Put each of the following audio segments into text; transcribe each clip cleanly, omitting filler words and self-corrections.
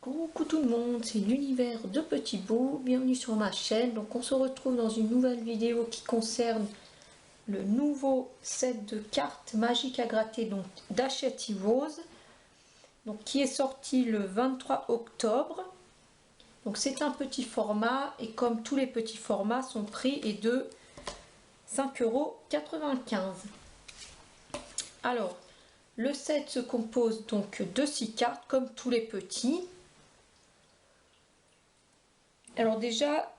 Coucou tout le monde, c'est l'univers de Petit Bout, bienvenue sur ma chaîne. Donc on se retrouve dans une nouvelle vidéo qui concerne le nouveau set de cartes magiques à gratter donc d'Hachette Heroes, donc qui est sorti le 23 octobre. Donc c'est un petit format et comme tous les petits formats, son prix est de 5,95 €. Alors le set se compose donc de 6 cartes comme tous les petits. Alors déjà,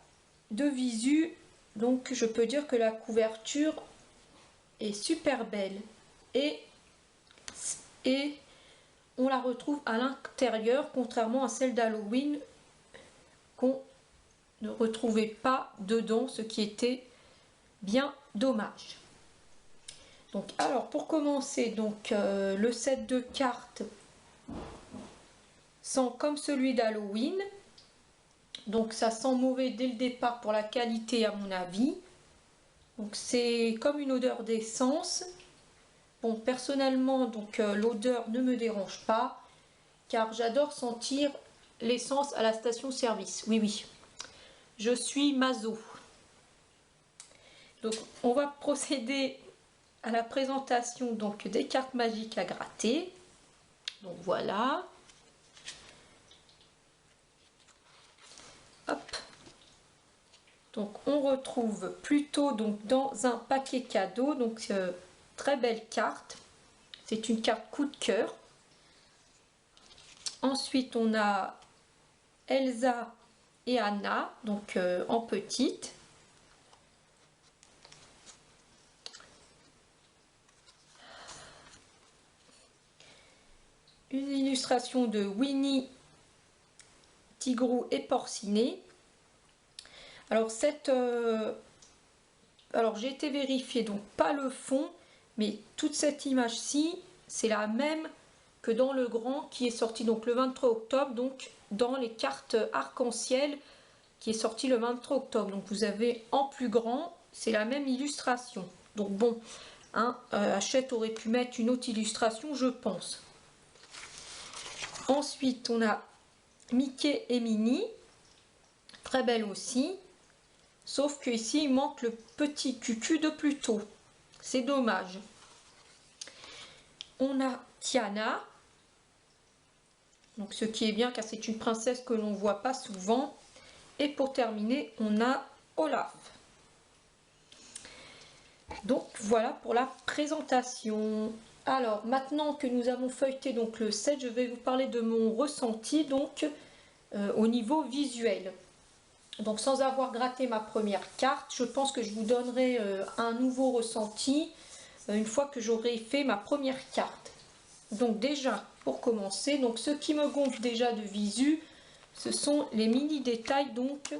de visu, donc je peux dire que la couverture est super belle et on la retrouve à l'intérieur, contrairement à celle d'Halloween qu'on ne retrouvait pas dedans, ce qui était bien dommage. Donc alors pour commencer, donc le set de cartes sent comme celui d'Halloween. Donc ça sent mauvais dès le départ pour la qualité à mon avis. Donc c'est comme une odeur d'essence. Bon, personnellement, donc l'odeur ne me dérange pas car j'adore sentir l'essence à la station-service. Oui, oui, je suis maso. Donc on va procéder à la présentation donc des cartes magiques à gratter. Donc voilà. Hop. Donc on retrouve plutôt donc dans un paquet cadeau, donc très belle carte. C'est une carte coup de cœur. Ensuite on a Elsa et Anna, donc en petite. Une illustration de Winnie, Tigrou et Porcinet. Alors alors j'ai été vérifier, donc pas le fond, mais toute cette image-ci, c'est la même que dans le grand qui est sorti donc le 23 octobre, donc dans les cartes arc-en-ciel qui est sorti le 23 octobre. Donc vous avez en plus grand, c'est la même illustration. Donc bon, hein, Hachette aurait pu mettre une autre illustration, je pense. Ensuite, on a Mickey et Minnie, très belle aussi. Sauf que ici il manque le petit cucu de Pluto. C'est dommage. On a Tiana. Donc ce qui est bien car c'est une princesse que l'on ne voit pas souvent. Et pour terminer, on a Olaf. Donc voilà pour la présentation. Alors maintenant que nous avons feuilleté donc le set, je vais vous parler de mon ressenti donc au niveau visuel. Donc sans avoir gratté ma première carte, je pense que je vous donnerai un nouveau ressenti une fois que j'aurai fait ma première carte. Donc déjà, pour commencer, donc ce qui me gonfle déjà de visu, ce sont les mini détails donc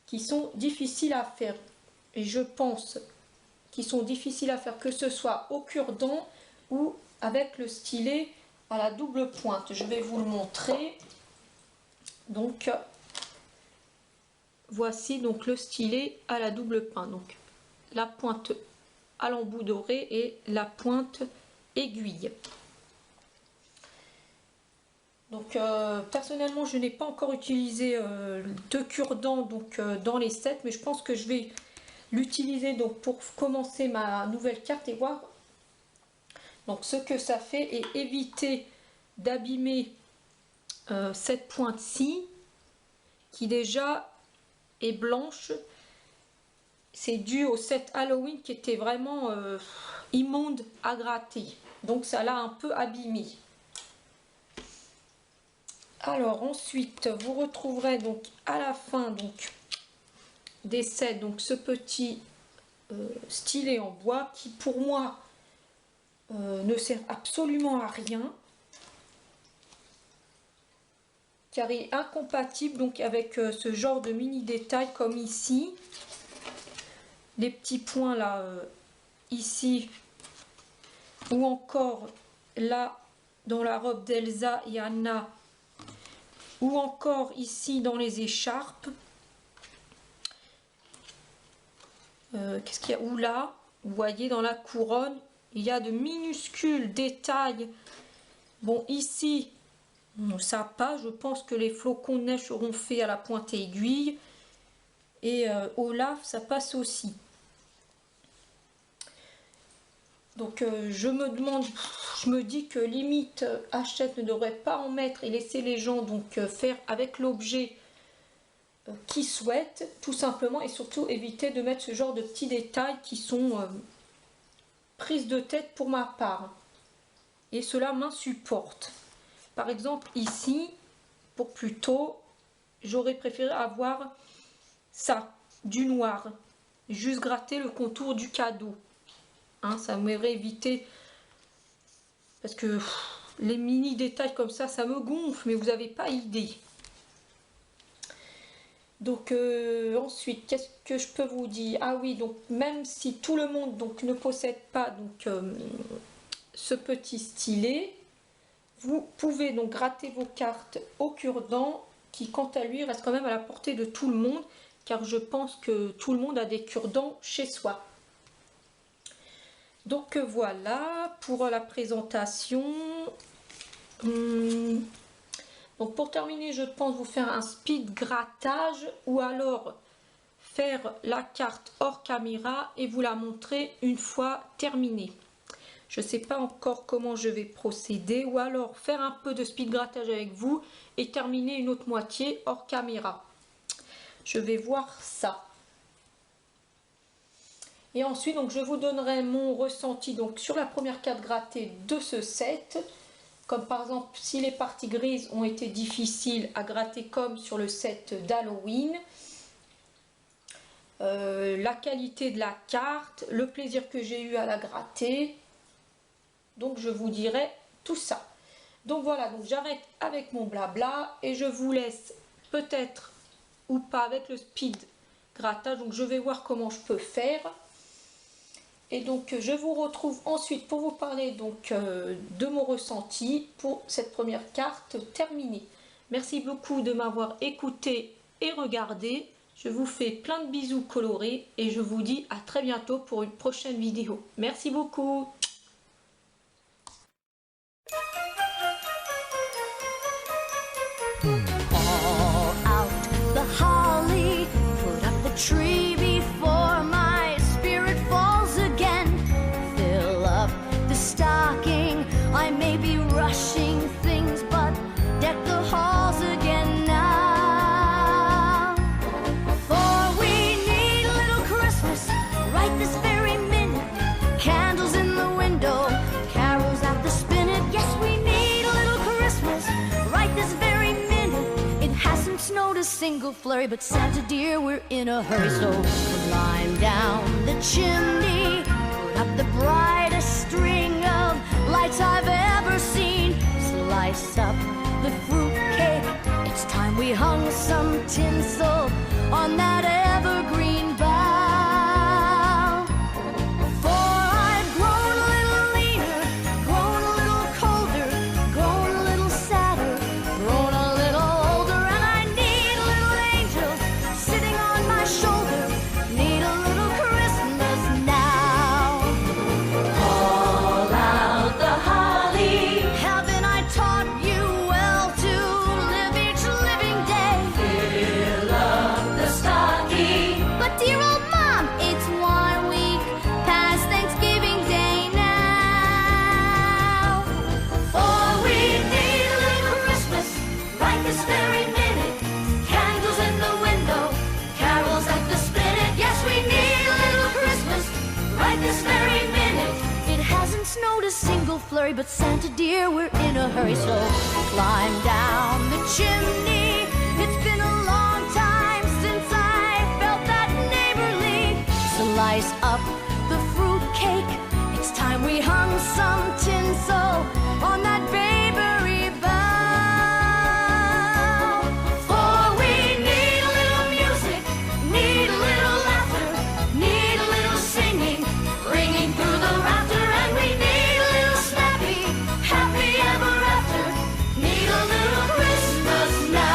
qui sont difficiles à faire. Et je pense qu'ils sont difficiles à faire que ce soit au cure-dent ou avec le stylet à la double pointe. Je vais vous le montrer. Donc voici donc le stylet à la double pointe, donc la pointe à l'embout doré et la pointe aiguille. Donc personnellement je n'ai pas encore utilisé de cure-dent donc dans les sets, mais je pense que je vais l'utiliser donc pour commencer ma nouvelle carte et voir donc ce que ça fait et éviter d'abîmer cette pointe-ci qui déjà est blanche. C'est dû au set Halloween qui était vraiment immonde à gratter. Donc ça l'a un peu abîmé. Alors ensuite, vous retrouverez donc à la fin donc des sets donc ce petit stylet en bois qui pour moi ne sert absolument à rien. Car il est incompatible donc avec ce genre de mini détails comme ici. Les petits points là, ici, ou encore là, dans la robe d'Elsa et Anna, ou encore ici dans les écharpes. Qu'est-ce qu'il y a? Ou là, vous voyez dans la couronne, il y a de minuscules détails. Bon, ici, Ça passe, je pense que les flocons de neige seront faits à la pointe aiguille. Et au lave, ça passe aussi. Donc je me demande, je me dis que limite Hachette ne devrait pas en mettre et laisser les gens donc faire avec l'objet qu'ils souhaitent, tout simplement, et surtout éviter de mettre ce genre de petits détails qui sont prises de tête pour ma part. Et cela m'insupporte. Par exemple ici, pour plus tôt, j'aurais préféré avoir ça, du noir, juste gratter le contour du cadeau. Hein, ça m'aurait évité, parce que les mini détails comme ça me gonfle, mais vous n'avez pas idée. Donc ensuite, qu'est-ce que je peux vous dire? Ah oui, donc même si tout le monde donc ne possède pas donc ce petit stylet, vous pouvez donc gratter vos cartes au cure-dent, qui quant à lui reste quand même à la portée de tout le monde, car je pense que tout le monde a des cure-dents chez soi. Donc voilà pour la présentation. Donc pour terminer, je pense vous faire un speed grattage ou alors faire la carte hors caméra et vous la montrer une fois terminée. Je ne sais pas encore comment je vais procéder, ou alors faire un peu de speed grattage avec vous et terminer une autre moitié hors caméra. Je vais voir ça. Et ensuite, donc, je vous donnerai mon ressenti donc, sur la première carte grattée de ce set. Comme par exemple, si les parties grises ont été difficiles à gratter comme sur le set d'Halloween. La qualité de la carte, le plaisir que j'ai eu à la gratter. Donc je vous dirai tout ça. Donc voilà, donc j'arrête avec mon blabla et je vous laisse peut-être ou pas avec le speed grattage. Donc je vais voir comment je peux faire. Et donc je vous retrouve ensuite pour vous parler donc de mon ressenti pour cette première carte terminée. Merci beaucoup de m'avoir écouté et regardé. Je vous fais plein de bisous colorés et je vous dis à très bientôt pour une prochaine vidéo. Merci beaucoup. All out the holly, put up the tree before my spirit falls again. Fill up the stocking, I may be rushing things, but deck the halls again now. For we need a little Christmas right this very minute. Candles in the window, carols at the spinet. Yes, we need a little Christmas right this very minute. Hasn't snowed a single flurry, but Santa dear, we're in a hurry. So climb down the chimney, put up the brightest string of lights I've ever seen. Slice up the fruitcake, it's time we hung some tinsel on that evergreen bough. For I've grown a little leaner, grown a little colder, grown a little sadder, grown a little older, and I need a little angel sitting on my shoulder, need a little Christmas now. Call out the holly, haven't I taught you well to live each living day? Fill up the stocking, but dear old Mom, it's 1 week past Thanksgiving Day now. For we need a little Christmas right this very minute. Candles in the window, carols at the spinet. Yes, we need a little Christmas right this very minute. It hasn't snowed a single flurry, but Santa dear, we're in a hurry. So climb down the chimney. It's been a long time since I felt that neighborly. Slice up the fruitcake, it's time we hung some tinsel on that bakery bough. For we need a little music, need a little laughter, need a little singing, ringing through the rafter, and we need a little snappy, happy ever after, need a little Christmas now.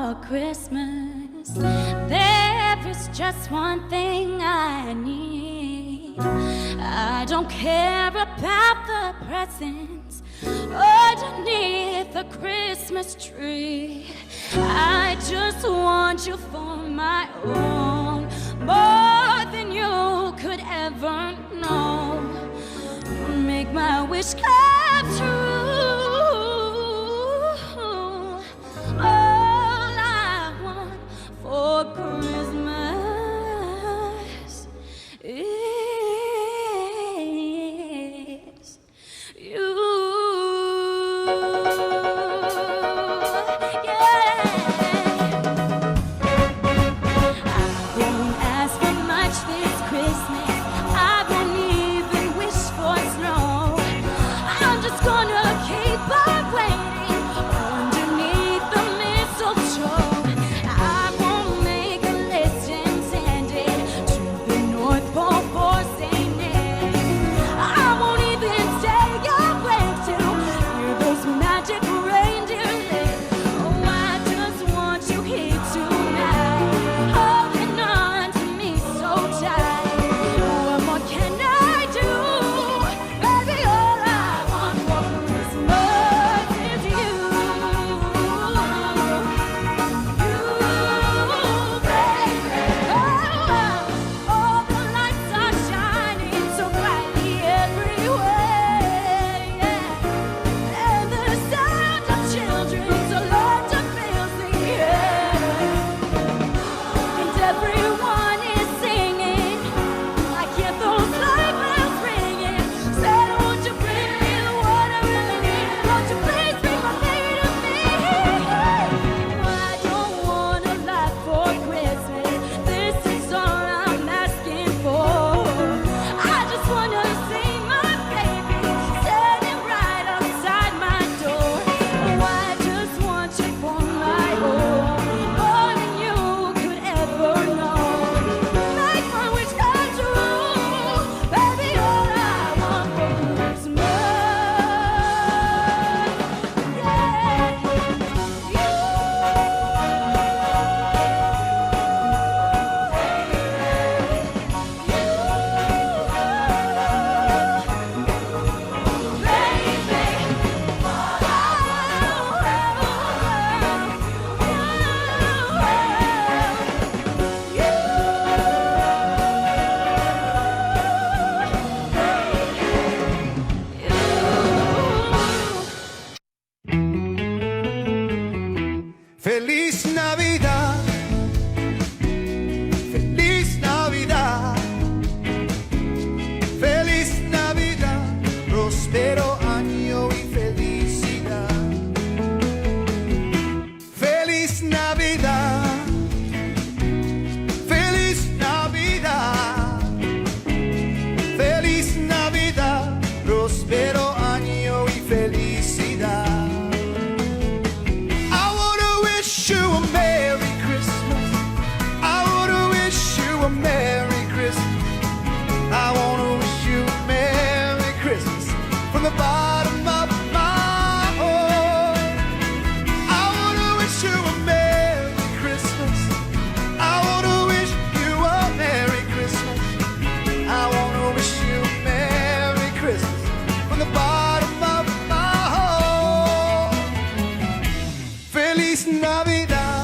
for Christmas. There is just one thing I need. I don't care about the presents underneath the Christmas tree. I just want you for my own, more than you could ever know. Make my wish come true. All I want for Christmas is you. Feliz Navidad, feliz Navidad, feliz Navidad, próspero año y felicidad. Feliz Navidad, feliz Navidad, feliz Navidad, próspero año y felicidad. You a Merry Christmas. I wanna wish you a Merry Christmas. I wanna wish you a Merry Christmas from the bottom of my heart. I wanna wish you a Merry Christmas. I wanna wish you a Merry Christmas. I wanna wish you a Merry Christmas from the bottom of my heart. Feliz Navidad.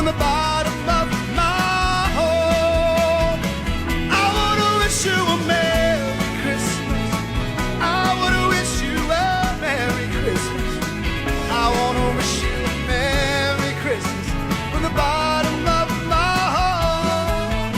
from the bottom of my heart. I wanna wish you a Merry Christmas. I wanna wish you a Merry Christmas. I wanna wish you a Merry Christmas from the bottom of my heart.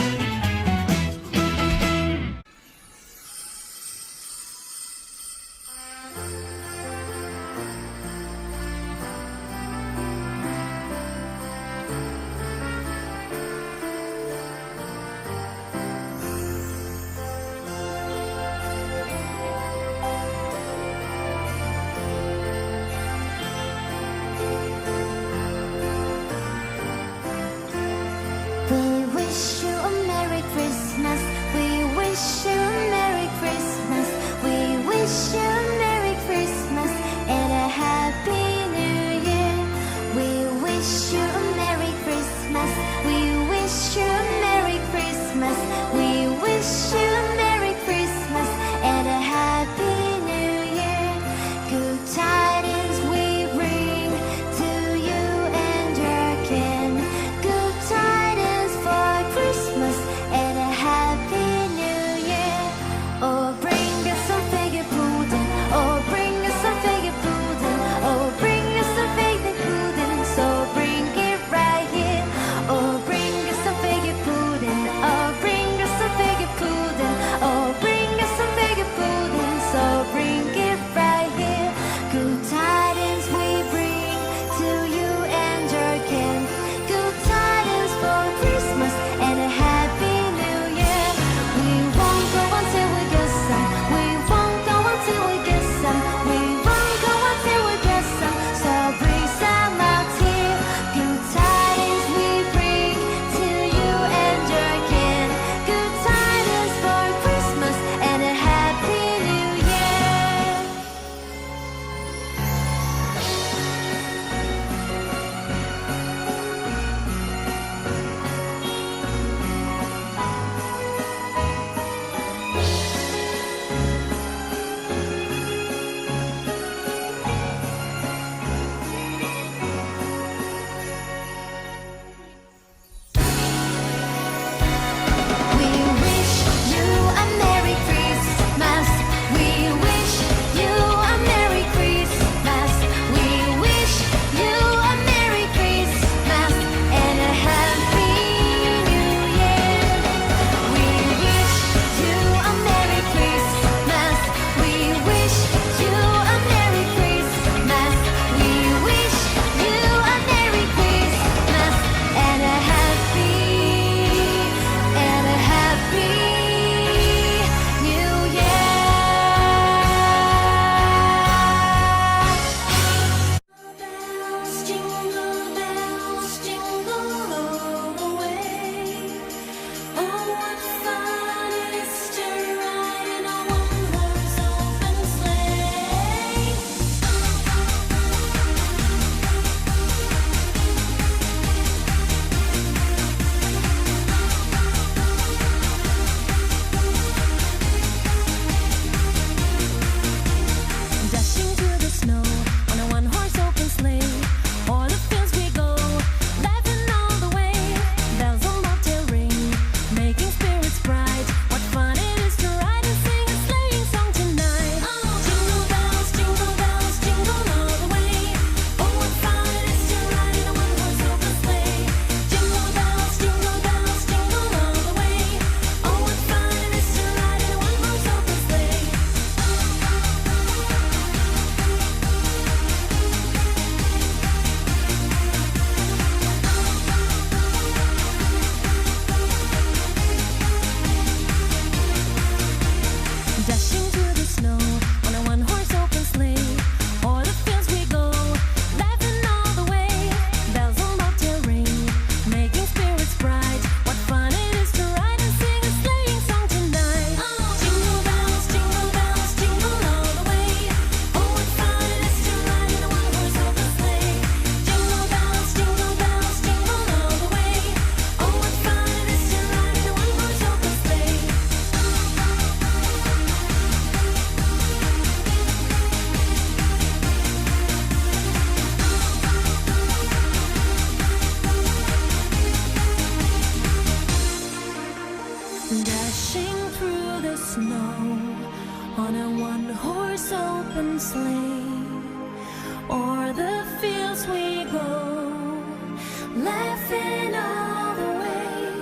dancing all the way.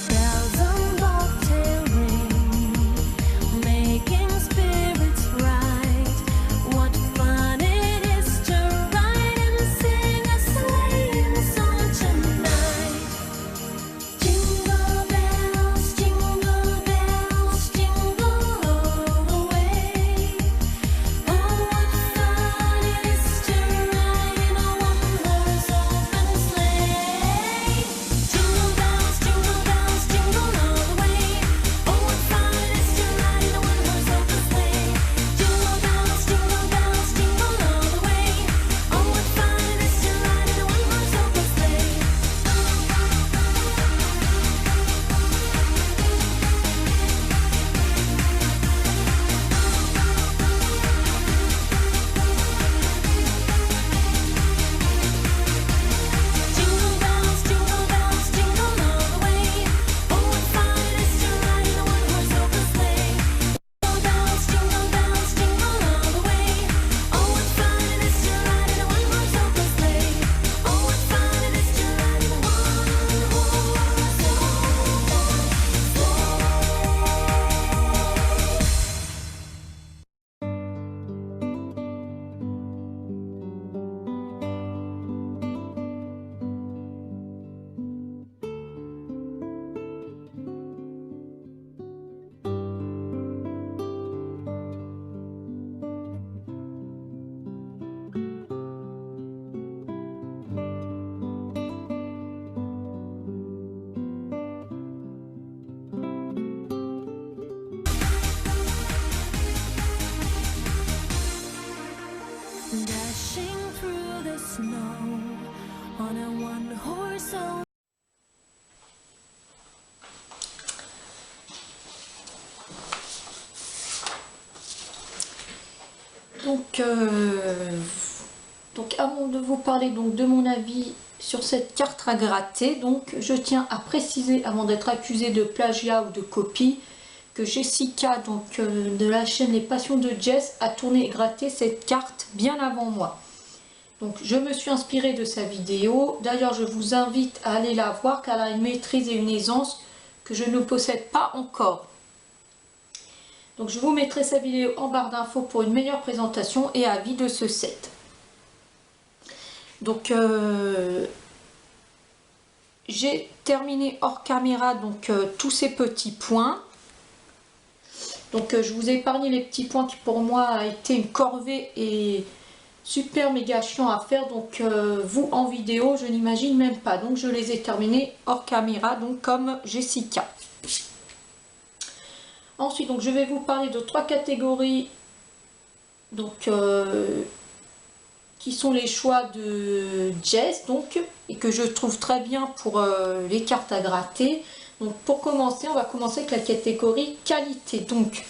Bells on bobtail ring, making spirits bright. What fun it is to ride and sing a sleighing song tonight. Jingle bells, jingle all the way. Oh, what fun it is to ride in a one-horse open sleigh. Jingle bells, jingle all the way. Oh, what fun it is to ride in a one-horse open sleigh. Jingle bells, jingle all the way. Oh, what fun it is to ride in a one-horse open sleigh. Jingle bells, jingle all the way. Oh, what fun it is to ride in a one-horse open sleigh. Jingle bells, jingle all the way. Oh, what fun it is to ride in a one-horse open sleigh. Oh, what fun it is to ride in a one-horse dashing through the snow on a one-horse open. Donc avant de vous parler donc de mon avis sur cette carte à gratter, donc je tiens à préciser avant d'être accusée de plagiat ou de copie que Jessica de la chaîne Les Passions de Jess a tourné et gratté cette carte bien avant moi. Donc je me suis inspirée de sa vidéo. D'ailleurs je vous invite à aller la voir car elle a une maîtrise et une aisance que je ne possède pas encore. Donc je vous mettrai sa vidéo en barre d'infos pour une meilleure présentation et avis de ce set. Donc j'ai terminé hors caméra tous ces petits points. Donc je vous ai épargné les petits points qui pour moi a été une corvée et super méga chiant à faire. Donc vous en vidéo je n'imagine même pas. Donc je les ai terminés hors caméra donc comme Jessica. Ensuite donc je vais vous parler de 3 catégories donc qui sont les choix de Jess donc et que je trouve très bien pour les cartes à gratter. Donc pour commencer, on va commencer avec la catégorie qualité. Donc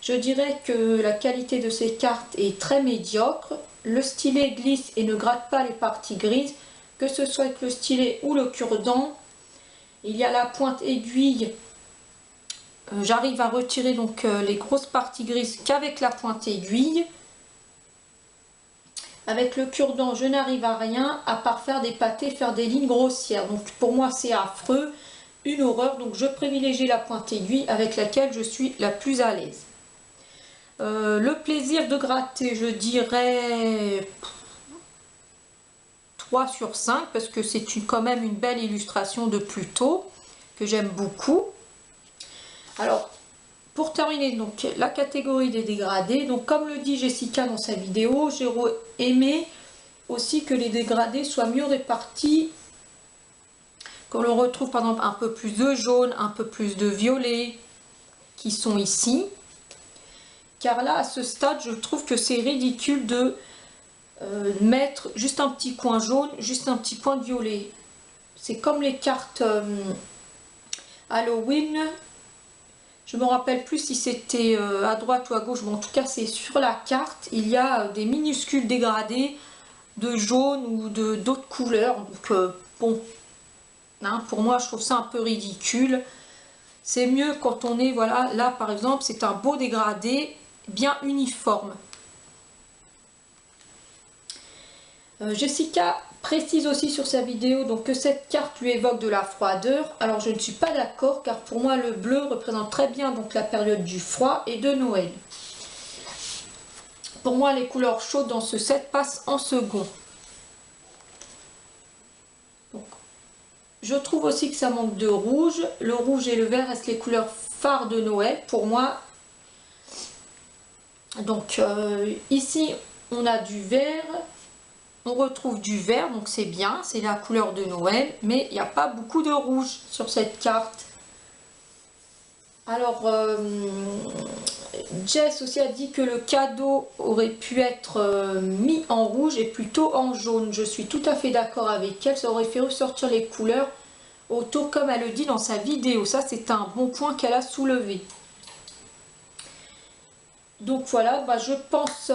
je dirais que la qualité de ces cartes est très médiocre. Le stylet glisse et ne gratte pas les parties grises, que ce soit avec le stylet ou le cure-dent. Il y a la pointe aiguille. J'arrive à retirer donc les grosses parties grises qu'avec la pointe aiguille. Avec le cure-dent, je n'arrive à rien à part faire des pâtés, faire des lignes grossières. Donc pour moi c'est affreux, une horreur. Donc je privilégie la pointe aiguille avec laquelle je suis la plus à l'aise. Le plaisir de gratter, je dirais 3 sur 5 parce que c'est quand même une belle illustration de Pluto que j'aime beaucoup. Alors pour terminer donc la catégorie des dégradés, donc comme le dit Jessica dans sa vidéo, j'ai aimé aussi que les dégradés soient mieux répartis, qu'on le retrouve par exemple un peu plus de jaune, un peu plus de violet qui sont ici. Car là, à ce stade, je trouve que c'est ridicule de mettre juste un petit coin jaune, juste un petit point de violet. C'est comme les cartes Halloween. Je ne me rappelle plus si c'était à droite ou à gauche. Mais en tout cas, c'est sur la carte. Il y a des minuscules dégradés de jaune ou d'autres couleurs. Donc, bon, hein, pour moi, je trouve ça un peu ridicule. C'est mieux quand on est, voilà, là par exemple, c'est un beau dégradé bien uniforme. Jessica précise aussi sur sa vidéo donc que cette carte lui évoque de la froideur. Alors je ne suis pas d'accord, car pour moi le bleu représente très bien donc la période du froid et de Noël. Pour moi les couleurs chaudes dans ce set passent en second. Donc, je trouve aussi que ça manque de rouge. Le rouge et le vert restent les couleurs phares de Noël pour moi. Donc ici on a du vert. On retrouve du vert, donc c'est bien, c'est la couleur de Noël, mais il n'y a pas beaucoup de rouge sur cette carte. Alors, Jess aussi a dit que le cadeau aurait pu être mis en rouge et plutôt en jaune. Je suis tout à fait d'accord avec elle, ça aurait fait ressortir les couleurs autant comme elle le dit dans sa vidéo. Ça, c'est un bon point qu'elle a soulevé. Donc voilà, je pense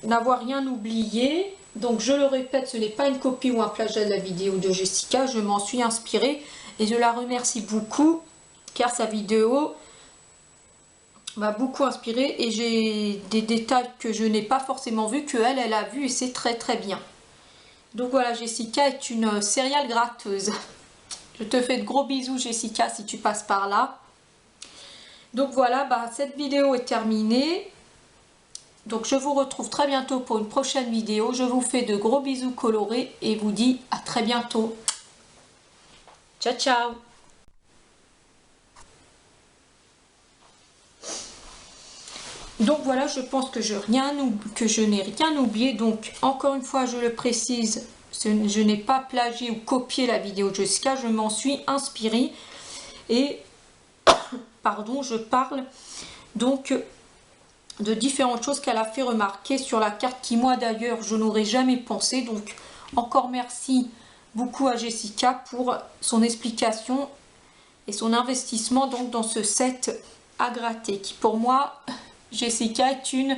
n'avoir rien oublié. Donc je le répète, ce n'est pas une copie ou un plagiat de la vidéo de Jessica, je m'en suis inspirée et je la remercie beaucoup car sa vidéo m'a beaucoup inspirée et j'ai des détails que je n'ai pas forcément vu que elle a vu et c'est très bien. Donc voilà, Jessica est une serial gratteuse. Je te fais de gros bisous Jessica si tu passes par là. Donc voilà, cette vidéo est terminée. Donc je vous retrouve très bientôt pour une prochaine vidéo. Je vous fais de gros bisous colorés et vous dis à très bientôt. Ciao ciao. Donc voilà, je pense que je n'ai rien oublié. Donc encore une fois, je le précise, je n'ai pas plagié ou copié la vidéo de Jessica, je m'en suis inspirée. Et pardon, je parle donc de différentes choses qu'elle a fait remarquer sur la carte qui moi d'ailleurs je n'aurais jamais pensé. Donc encore merci beaucoup à Jessica pour son explication et son investissement donc dans ce set à gratter qui pour moi Jessica est une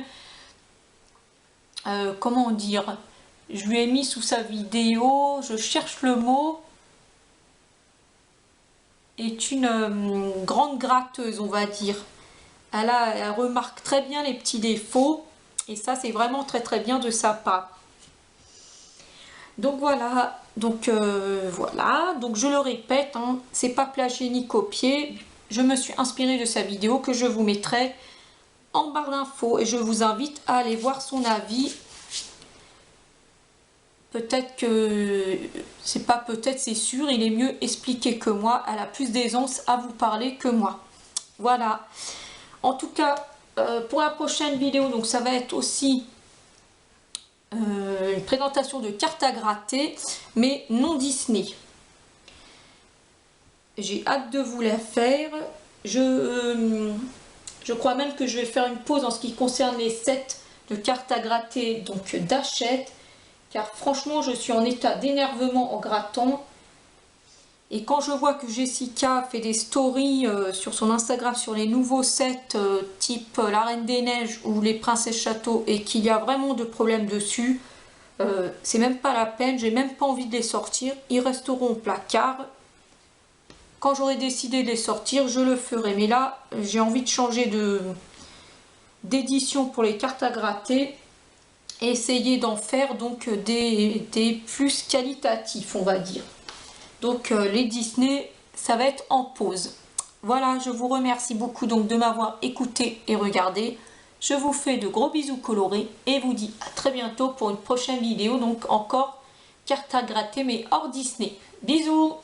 comment dire, je lui ai mis sous sa vidéo, je cherche le mot, est une grande gratteuse on va dire. Elle remarque très bien les petits défauts et ça c'est vraiment très bien de sa part. Donc voilà, donc je le répète, hein, c'est pas plagié ni copié, je me suis inspirée de sa vidéo que je vous mettrai en barre d'infos et je vous invite à aller voir son avis. Peut-être que c'est pas peut-être, c'est sûr, il est mieux expliqué que moi, elle a plus d'aisance à vous parler que moi. Voilà. En tout cas, pour la prochaine vidéo, donc ça va être aussi une présentation de cartes à gratter, mais non Disney. J'ai hâte de vous la faire. Je crois même que je vais faire une pause en ce qui concerne les sets de cartes à gratter, donc d'Hachette, car franchement, je suis en état d'énervement en grattant. Et quand je vois que Jessica fait des stories sur son Instagram sur les nouveaux sets type la Reine des Neiges ou les Princesses Château et qu'il y a vraiment de problèmes dessus, c'est même pas la peine, j'ai même pas envie de les sortir, ils resteront au placard. Quand j'aurai décidé de les sortir, je le ferai. Mais là, j'ai envie de changer d'édition pour les cartes à gratter et essayer d'en faire donc des plus qualitatifs, on va dire. Donc les Disney, ça va être en pause. Voilà, je vous remercie beaucoup donc de m'avoir écouté et regardé. Je vous fais de gros bisous colorés et vous dis à très bientôt pour une prochaine vidéo. Donc encore cartes à gratter mais hors Disney. Bisous!